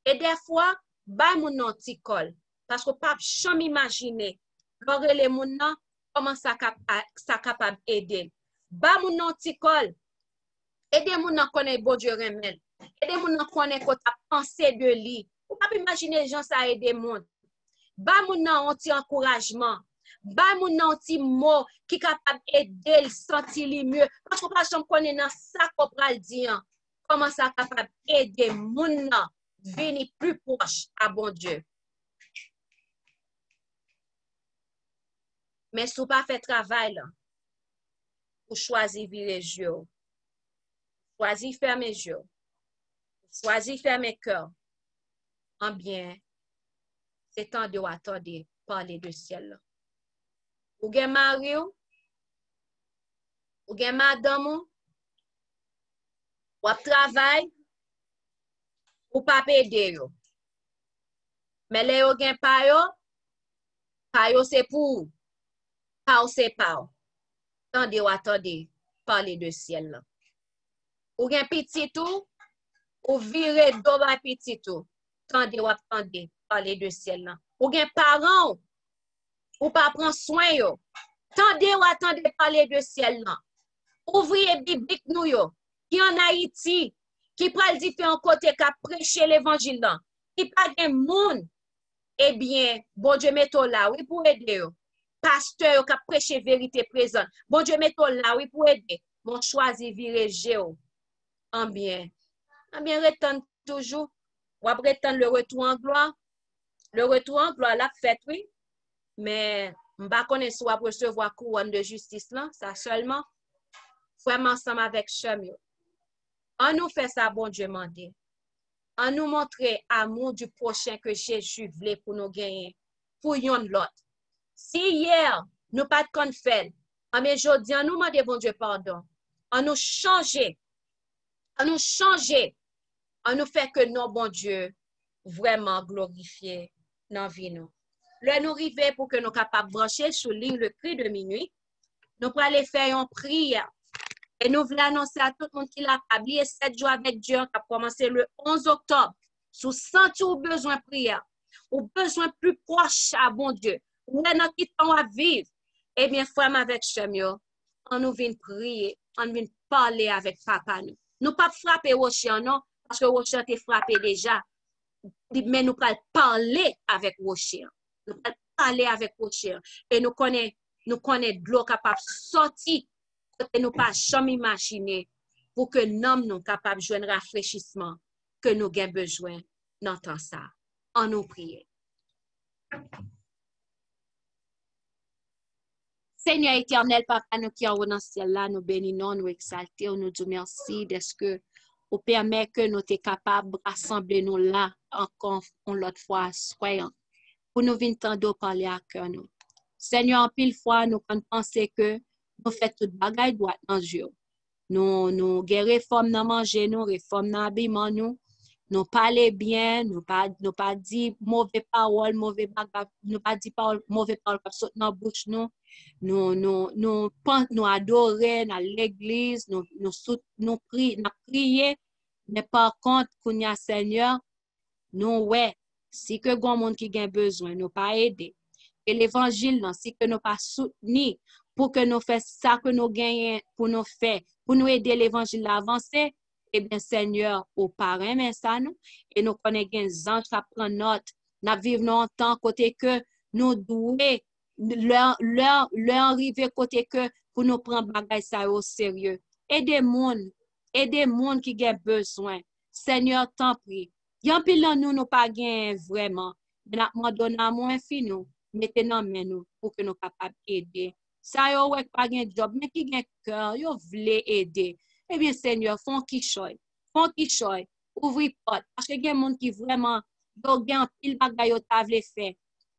Et des fois, bay moun nan ti kol parce que pas jamais imaginer lore les moun nan comment ça capable aider. Ba moun nan ti kol. Aider moun nan connaît bon Dieu remel. Aider moun nan connaît ko ta pensé de lui. Ou pas imaginer gens ça aider moun. Ba moun nan un petit encouragement. Ba moun nan un petit mot qui capable aider le sentir li mieux parce que pas jamais connaît dans ça qu'on pral dire. Comment ça capable aider moun nan venir plus proche à bon Dieu. Mais si vous pas fait travail là, pour choisir virer les yeux, choisir fermer les yeux, choisir fermer le cœur, en bien, c'est temps de attendre parler de ciel. Ou gen mari ou gen madame, ou travail, ou pas aider yo. Mais les yo gen pa yo c'est pour, pa c'est pas. Attendez, parler de ciel. Ou gen petit tout, ou vire devant petit tout. Attendez, parler de ciel. Ou gen parents, ou pas prendre soin yo. Attendez, parler de ciel. Ouvrier biblique nous yo, qui en Haïti, qui pral différents côtés qui prêcher l'évangile là, qui pas gen moun, eh bien, bon Dieu mettons là, oui, pour aider yo. Pasteur qui prêcher vérité présente. Bon Dieu mettons là, oui, pour aider. Bon choisi virer géo. En bien, retendre toujours. Ou après retendre le retour en gloire. Le retour en gloire, la fête, oui. Mais, m'ba connaît soit recevoir couronne de justice là, ça seulement. Vraiment ensemble avec Chemio. On nous fait ça, bon Dieu mandé. On nous montrer amour du prochain que Jésus voulait pour nous gagner. Pour yon l'autre. Si hier, nous pas de qu'on fait, mais aujourd'hui, on nous demande bon Dieu pardon. On nous changer. On nous changer. On nous fait que nos bon Dieu vraiment glorifié dans la vie nous. Là, nous arrivons pour que nous capables de brancher sur ligne le cri de minuit. Nous pour aller faire une prière. Et nous voulons annoncer à tout le monde qui l'a établi 7 jours avec Dieu qui a commencé le 11 octobre. Sous senti ou besoin de prière, ou besoin plus proche à bon Dieu, ou dans qui temps à vivre, eh bien, frère avec Chemio, on nous vient prier, on vient parler avec papa nous. Nous pas frapper au chien, non, parce que au chien t'est frappé déjà. Mais nous pas parler avec au chien. Nous pas parler avec au chien. Et nous connaissons de l'eau capable de sortir. Et nous pas jamais imaginer pour que nous nous capables de jouer un rafraîchissement que nous avons besoin d'entendre ça. En nous prier. Seigneur éternel, Papa, nous qui sommes dans ce ciel-là, nous bénissons, nous exaltons, nous disons merci de ce que vous permet que nous sommes capables de rassembler nous là encore une autre fois, soyons, pour nous venir tendre parler à cœur nous. Seigneur, en pile fois, nous pensons que nous faisons toute bagaille droite dans Dieu. Nous avons réforme dans manger, nous réforme dans l'habillement, nous parlons bien, nous pas dit mauvais parole, nous pas dit mauvais parole comme ça dans la bouche nous adorer dans l'église, nous prier, mais par contre, qu'on y a Seigneur, nous si que grand monde qui a besoin, nous pas aider. Et l'évangile, si que nous pas soutenir pour que nous fassions ça que nous gagnons, pour nous faire, pour nous aider l'évangile à avancer, eh bien, Seigneur, au parrain, mais ça, nous, et nous connaissons des anges qui prennent note, nous vivons en temps côté que nous devons leur arriver côté que pour nous prendre bagage ça au sérieux. Aidez les gens qui ont besoin. Seigneur, t'en prie. Y'en pile dans nous pas gain vraiment. Mais nous donnons moins fin nous, mettez dans main nous pour que nous capables aider. Ça yo ouais pas gain job, mais qui gain cœur, yo vle aider. Eh bien Seigneur, font qui choy. Ouvri porte parce que gen monde qui vraiment yo gen pile bagay yo ta vle faire.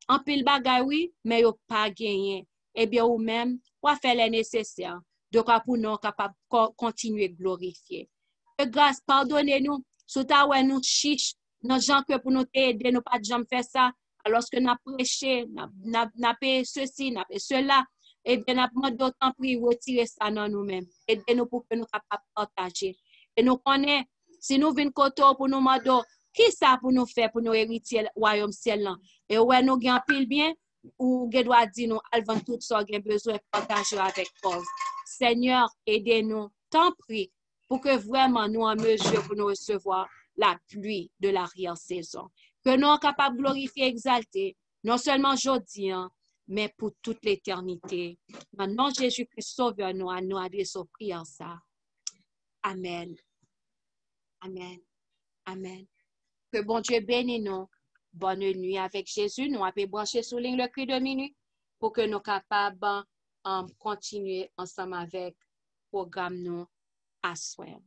En pile bagay oui, mais yo pas gagné. Eh bien ou même, ou faire les nécessaires. Donc pour nous capable continuer glorifier. Que grâce pardonnez-nous, sous ta ouais nous chiche, nos gens que pour nous aider, nous pas de jamais faire ça. Alors que n'a prêché, n'a fait ceci, n'a fait cela, eh bien n'a demandé d'autant plus retirer ça dans nous-mêmes. Aidez-nous pour que nous capables partager. Et nous connaissons si nous venons côté pour nous demander qui ça pour nous faire pour nous hériter le royaume ciel là. Et ouais nous gagne pile bien ou ge doit dire nous alvan tout ça gain besoin partager avec cause. Seigneur, aidez-nous, t'en prie pour que vraiment nous en mesure pour nous recevoir la pluie de l'arrière-saison. Que nous sommes capables de glorifier et exalter, non seulement aujourd'hui, mais pour toute l'éternité. Maintenant, Jésus-Christ, sauveur, nous adressons prière ça. Amen. Amen. Amen. Que bon Dieu bénisse nous. Bonne nuit avec Jésus. Nous avons branché sous ligne le cri de minuit pour que nous soyons capables de continuer ensemble avec le programme nous à soir.